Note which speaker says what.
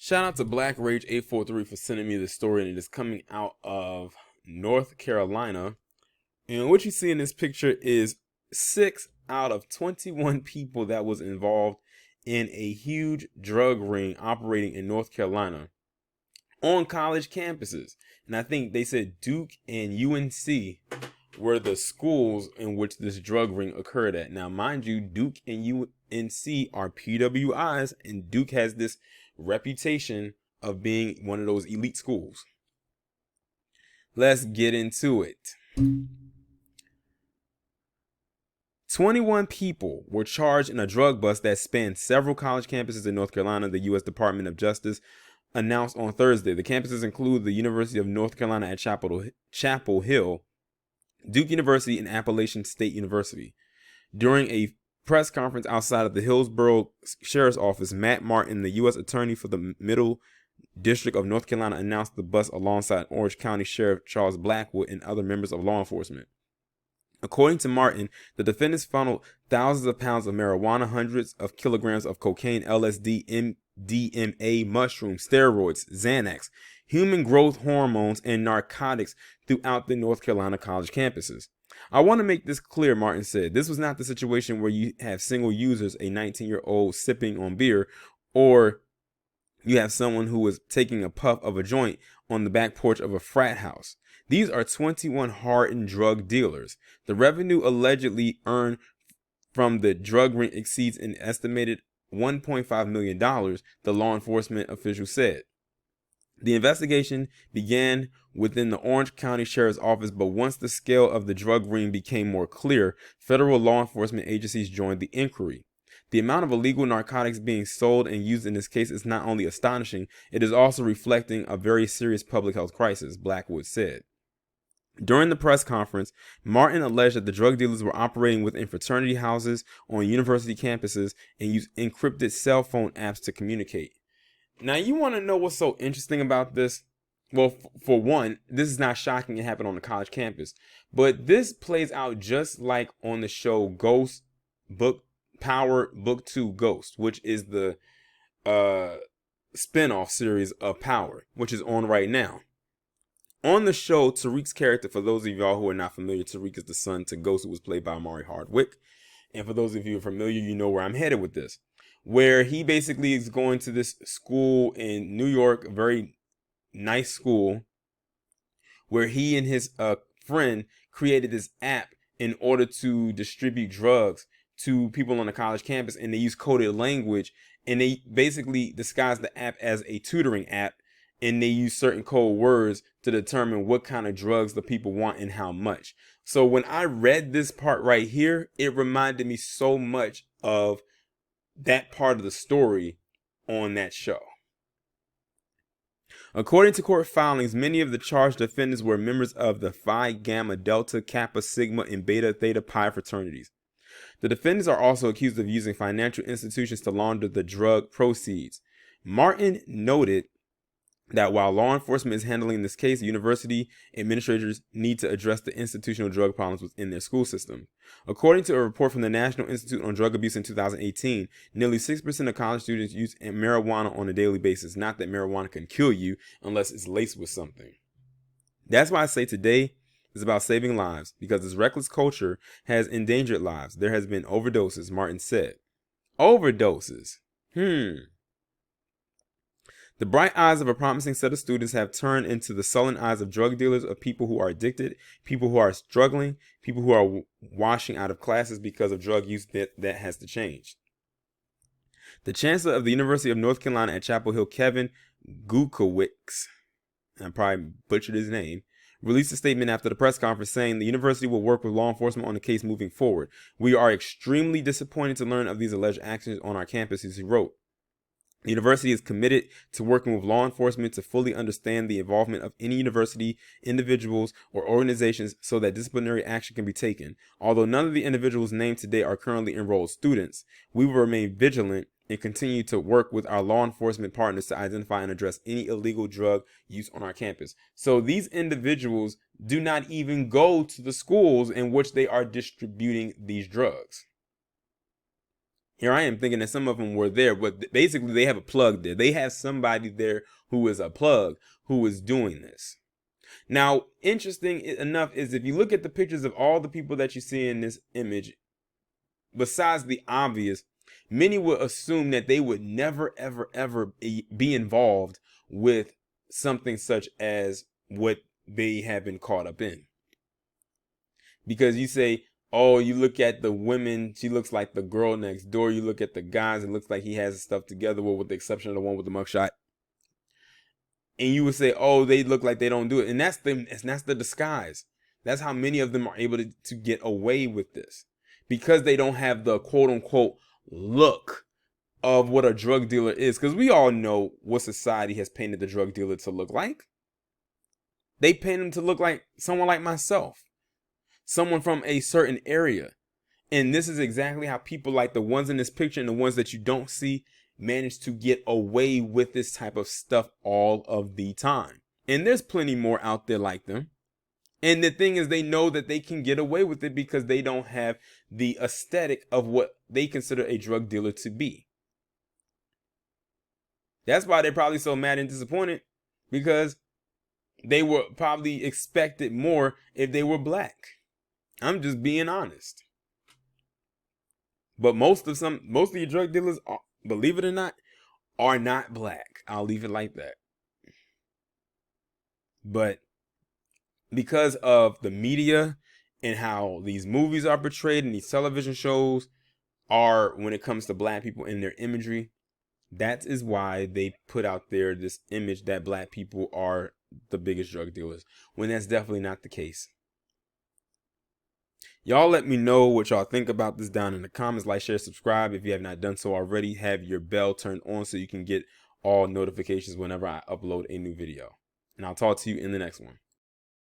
Speaker 1: Shout out to Black Rage 843 for sending me this story, and it is coming out of North Carolina. And what you see in this picture is 6 out of 21 people that was involved in a huge drug ring operating in North Carolina on college campuses. And I think they said Duke and UNC were the schools in which this drug ring occurred at. Now, mind you, Duke and UNC are PWIs, and Duke has this reputation of being one of those elite schools. Let's get into it. 21 people were charged in a drug bust that spanned several college campuses in North Carolina, the U.S. Department of Justice announced on Thursday. The campuses include the University of North Carolina at Chapel Hill, Duke University, and Appalachian State University. During a press conference outside of the Hillsborough Sheriff's Office, Matt Martin, the U.S. Attorney for the Middle District of North Carolina, announced the bust alongside Orange County Sheriff Charles Blackwood and other members of law enforcement. According to Martin, the defendants funneled thousands of pounds of marijuana, hundreds of kilograms of cocaine, LSD, MDMA, mushrooms, steroids, Xanax, human growth hormones, and narcotics throughout the North Carolina college campuses. I want to make this clear, Martin said. This was not the situation where you have single users, a 19-year-old sipping on beer, or you have someone who was taking a puff of a joint on the back porch of a frat house. These are 21 hardened drug dealers. The revenue allegedly earned from the drug ring exceeds an estimated $1.5 million, the law enforcement official said. The investigation began within the Orange County Sheriff's Office, but once the scale of the drug ring became more clear, federal law enforcement agencies joined the inquiry. The amount of illegal narcotics being sold and used in this case is not only astonishing, it is also reflecting a very serious public health crisis, Blackwood said. During the press conference, Martin alleged that the drug dealers were operating within fraternity houses on university campuses and used encrypted cell phone apps to communicate. Now, you want to know what's so interesting about this? Well, for one, this is not shocking it happened on a college campus, but this plays out just like on the show Ghost Power Book 2 Ghost, which is the spin-off series of Power, which is on right now. On the show, Tariq's character, for those of y'all who are not familiar, Tariq is the son to Ghost, who was played by Amari Hardwick. And for those of you who are familiar, you know where I'm headed with this. Where he basically is going to this school in New York, a very nice school, where he and his friend created this app in order to distribute drugs to people on the college campus. And they use coded language, and they basically disguise the app as a tutoring app. And they use certain code words to determine what kind of drugs the people want and how much. So when I read this part right here, it reminded me so much of that part of the story on that show. According to court filings, many of the charged defendants were members of the Phi Gamma Delta Kappa Sigma and Beta Theta Pi fraternities. The defendants are also accused of using financial institutions to launder the drug proceeds. Martin noted that while law enforcement is handling this case, university administrators need to address the institutional drug problems within their school system. According to a report from the National Institute on Drug Abuse in 2018, nearly 6% of college students use marijuana on a daily basis. Not that marijuana can kill you unless it's laced with something. That's why I say today is about saving lives, because this reckless culture has endangered lives. There has been overdoses, Martin said. Overdoses. The bright eyes of a promising set of students have turned into the sullen eyes of drug dealers, of people who are addicted, people who are struggling, people who are washing out of classes because of drug use. That has to change. The chancellor of the University of North Carolina at Chapel Hill, Kevin Gukowicz, I probably butchered his name, released a statement after the press conference saying the university will work with law enforcement on the case moving forward. We are extremely disappointed to learn of these alleged actions on our campuses, he wrote. The university is committed to working with law enforcement to fully understand the involvement of any university, individuals, or organizations so that disciplinary action can be taken. Although none of the individuals named today are currently enrolled students, we will remain vigilant and continue to work with our law enforcement partners to identify and address any illegal drug use on our campus. So these individuals do not even go to the schools in which they are distributing these drugs. Here I am thinking that some of them were there, but basically they have a plug there. They have somebody there who is a plug who is doing this. Now, interesting enough is if you look at the pictures of all the people that you see in this image, besides the obvious, many would assume that they would never, ever, ever be involved with something such as what they have been caught up in. Because you say, oh, you look at the women, she looks like the girl next door. You look at the guys, it looks like he has his stuff together, well, with the exception of the one with the mugshot. And you would say, oh, they look like they don't do it. And that's the disguise. That's how many of them are able to get away with this. Because they don't have the quote unquote look of what a drug dealer is. Because we all know what society has painted the drug dealer to look like. They paint him to look like someone like myself. Someone from a certain area. And this is exactly how people like the ones in this picture and the ones that you don't see manage to get away with this type of stuff all of the time. And there's plenty more out there like them. And the thing is, they know that they can get away with it because they don't have the aesthetic of what they consider a drug dealer to be. That's why they're probably so mad and disappointed, because they were probably expected more if they were black. I'm just being honest. But most of your drug dealers, believe it or not, are not black. I'll leave it like that. But because of the media and how these movies are portrayed and these television shows are, when it comes to black people and their imagery, that is why they put out there this image that black people are the biggest drug dealers, when that's definitely not the case. Y'all let me know what y'all think about this down in the comments. Like, share, subscribe if you have not done so already. Have your bell turned on so you can get all notifications whenever I upload a new video. And I'll talk to you in the next one.